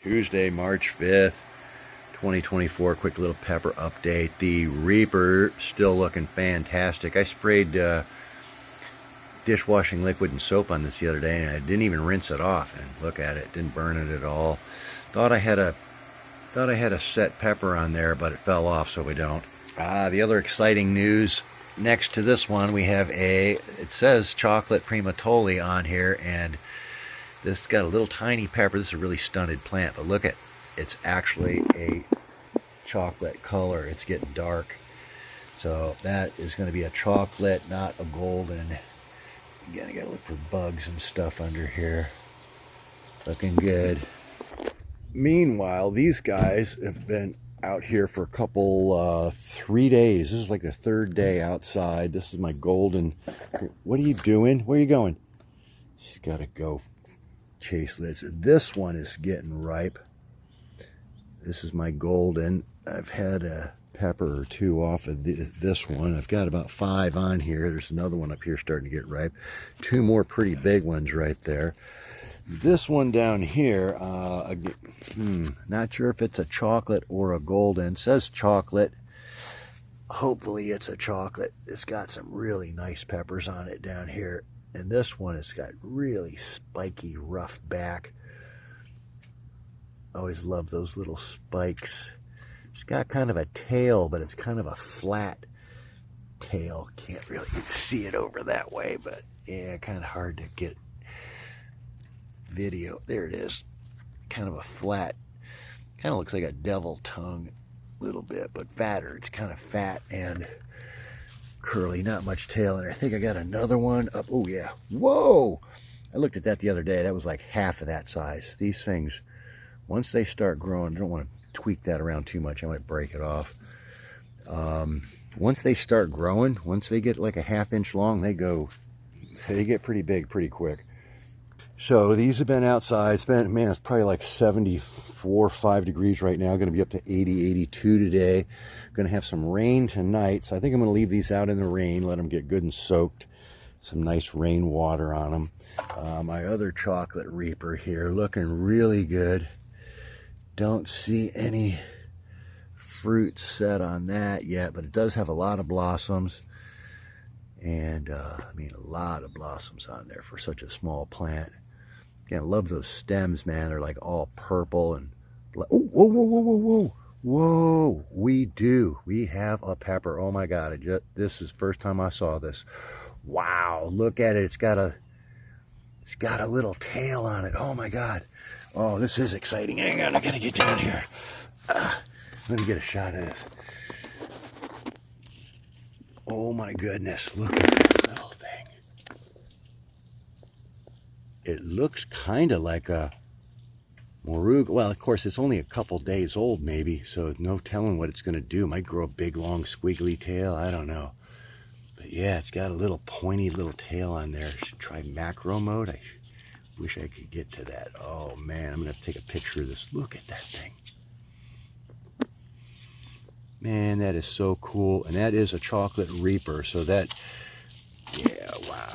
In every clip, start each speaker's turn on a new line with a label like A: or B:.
A: Tuesday, March 5th, 2024. Quick little pepper update. The Reaper still looking fantastic. I sprayed dishwashing liquid and soap on this the other day, and I didn't even rinse it off. And look at it, didn't burn it at all. Thought I had a set pepper on there, but it fell off, so we don't. The other exciting news. Next to this one, we have it says Chocolate Primotalli on here, and this has got a little tiny pepper. This is a really stunted plant, but look at, it's actually a chocolate color. It's getting dark. So that is going to be a chocolate, not a golden. Again, I got to look for bugs and stuff under here. Looking good. Meanwhile, these guys have been out here for a couple, 3 days. This is like the third day outside. This is my golden. What are you doing? Where are you going? She's got to go chase lizard. This one is getting ripe. This is my golden. I've had a pepper or two off of this one. I've got about 5 on here. There's another one up here starting to get ripe. 2 more pretty big ones right there. This one down here, not sure if it's a chocolate or a golden. It says chocolate. Hopefully it's a chocolate. It's got some really nice peppers on it down here. And this one has got really spiky, rough back. Always love those little spikes. It's got kind of a tail, but it's kind of a flat tail. Can't really see it over that way, but yeah, kind of hard to get video. There it is. Kind of a flat, kind of looks like a devil tongue a little bit, but fatter. It's kind of fat and curly, not much tail. And I think I got another one up. Oh yeah, whoa, I looked at that the other day. That was like half of that size. These things, once they start growing, I don't want to tweak that around too much. I might break it off. Once they start growing, once they get like a ½ inch long, they get pretty big pretty quick. So these have been outside. It's been, man, it's probably like 74, 5 degrees right now. Going to be up to 80, 82 today. Going to have some rain tonight. So I think I'm going to leave these out in the rain, let them get good and soaked. Some nice rain water on them. My other chocolate Reaper here, looking really good. Don't see any fruit set on that yet, but it does have a lot of blossoms. And I mean, a lot of blossoms on there for such a small plant. Again, I love those stems, man. They're like all purple and black. Oh, whoa, whoa, whoa, whoa, whoa. Whoa, we do. We have a pepper. Oh my God. This is the first time I saw this. Wow, look at it. It's got a little tail on it. Oh my God. Oh, this is exciting. Hang on, I gotta get down here. Let me get a shot of this. Oh my goodness, look at that little thing. It looks kind of like a moruga. Well, of course, it's only a couple days old maybe, so no telling what it's going to do. It might grow a big, long, squiggly tail. I don't know. But yeah, it's got a little pointy little tail on there. I should try macro mode. I wish I could get to that. Oh man, I'm going to have to take a picture of this. Look at that thing. Man, that is so cool. And that is a chocolate Reaper. So that, yeah, wow.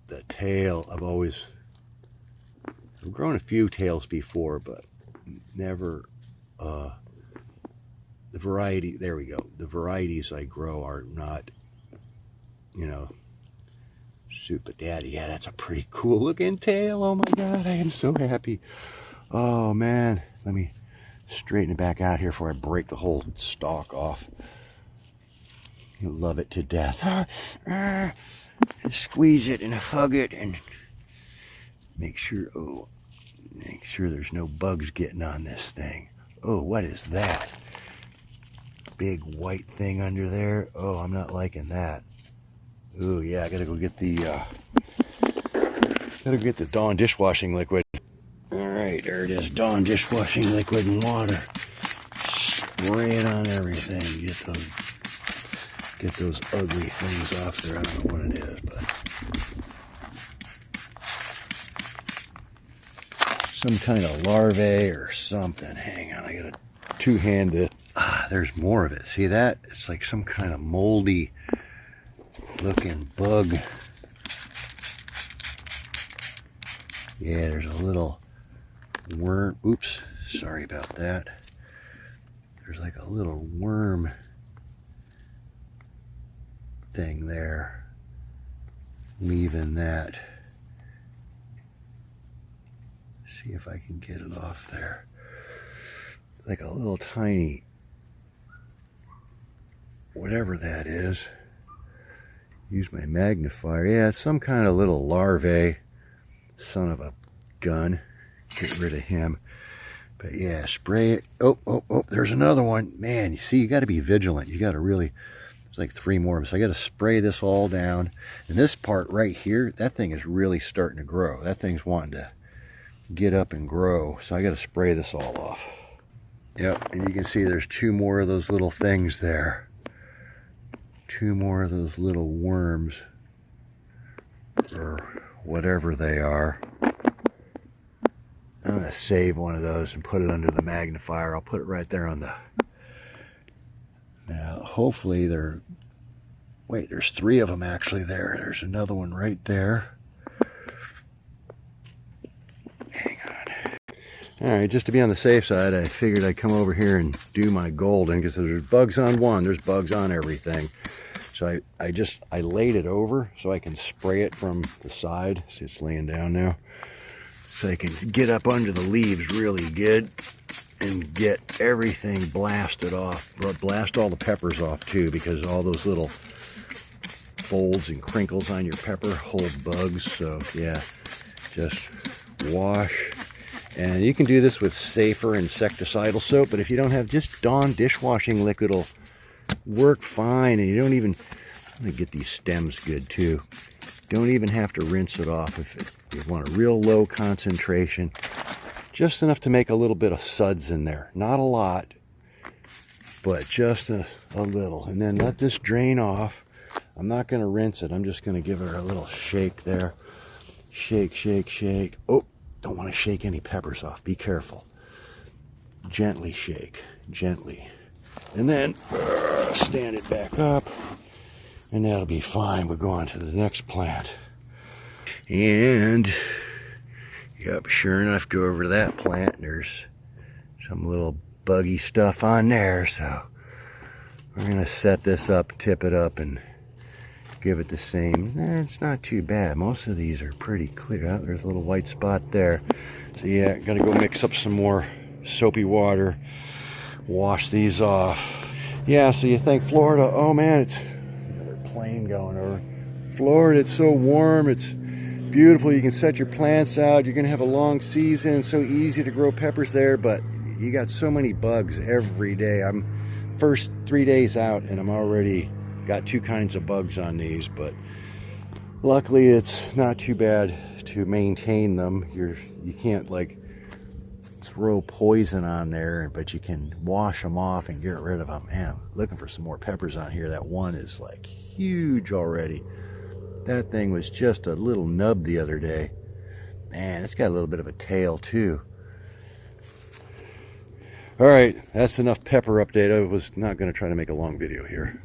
A: The tail, I've grown a few tails before, but never, the variety, there we go. The varieties I grow are not, you know, super daddy. Yeah, that's a pretty cool looking tail. Oh my God, I am so happy. Oh man, let me straighten it back out here before I break the whole stalk off. You'll love it to death. Squeeze it and hug it and make sure there's no bugs getting on this thing. Oh, what is that? Big white thing under there. Oh, I'm not liking that. Oh yeah, I gotta go get the Dawn dishwashing liquid. Alright, there it is, Dawn dishwashing liquid and water. Spray it on everything. Get those ugly things off there. I don't know what it is, but some kind of larvae or something. Hang on, I gotta two-hand this. There's more of it. See that? It's like some kind of moldy looking bug. Yeah, there's a little worm. Oops, sorry about that. There's like a little worm thing there, leaving that. See if I can get it off there. Like a little tiny, whatever that is. Use my magnifier. Yeah, it's some kind of little larvae. Son of a gun. Get rid of him. But yeah, spray it. Oh, there's another one. Man, you see, you got to be vigilant. You got to really, there's like 3 more. So I got to spray this all down. And this part right here, that thing is really starting to grow. That thing's wanting to get up and grow. So I got to spray this all off. Yep, and you can see there's 2 more of those little things there. 2 more of those little worms, or whatever they are. I'm gonna save one of those and put it under the magnifier. I'll put it right there on the, now hopefully they're, wait, there's 3 of them actually there. There's another one right there. Hang on. All right, just to be on the safe side, I figured I'd come over here and do my golden, because there's bugs on one, there's bugs on everything. So I laid it over so I can spray it from the side. See, it's laying down now. So I can get up under the leaves really good and get everything blasted off. Blast all the peppers off too, because all those little folds and crinkles on your pepper hold bugs. So yeah, just wash. And you can do this with safer insecticidal soap, but if you don't have, just Dawn dishwashing liquid will work fine. And you don't even, I'm gonna get these stems good too. Don't even have to rinse it off. If you want a real low concentration, just enough to make a little bit of suds in there. Not a lot, but just a little. And then let this drain off. I'm not gonna rinse it. I'm just gonna give her a little shake there. Shake, shake, shake. Oh, don't want to shake any peppers off. Be careful. Gently shake, gently. And then stand it back up, and that'll be fine. We'll go on to the next plant. And yep, sure enough, go over to that plant, and there's some little buggy stuff on there. So we're gonna set this up, tip it up, and give it the same. It's not too bad. Most of these are pretty clear. Oh, there's a little white spot there. So yeah, gotta go mix up some more soapy water, wash these off. Yeah, so you think Florida, oh man, it's another plane going over. Florida, it's so warm, it's beautiful, you can set your plants out, you're gonna have a long season, it's so easy to grow peppers there, but you got so many bugs every day. I'm first 3 days out and I'm already got 2 kinds of bugs on these, but luckily it's not too bad to maintain them. You can't like throw poison on there, but you can wash them off and get rid of them. Man, I'm looking for some more peppers on here. That one is like huge already. That thing was just a little nub the other day. Man, it's got a little bit of a tail too. All right, that's enough pepper update. I was not going to try to make a long video here.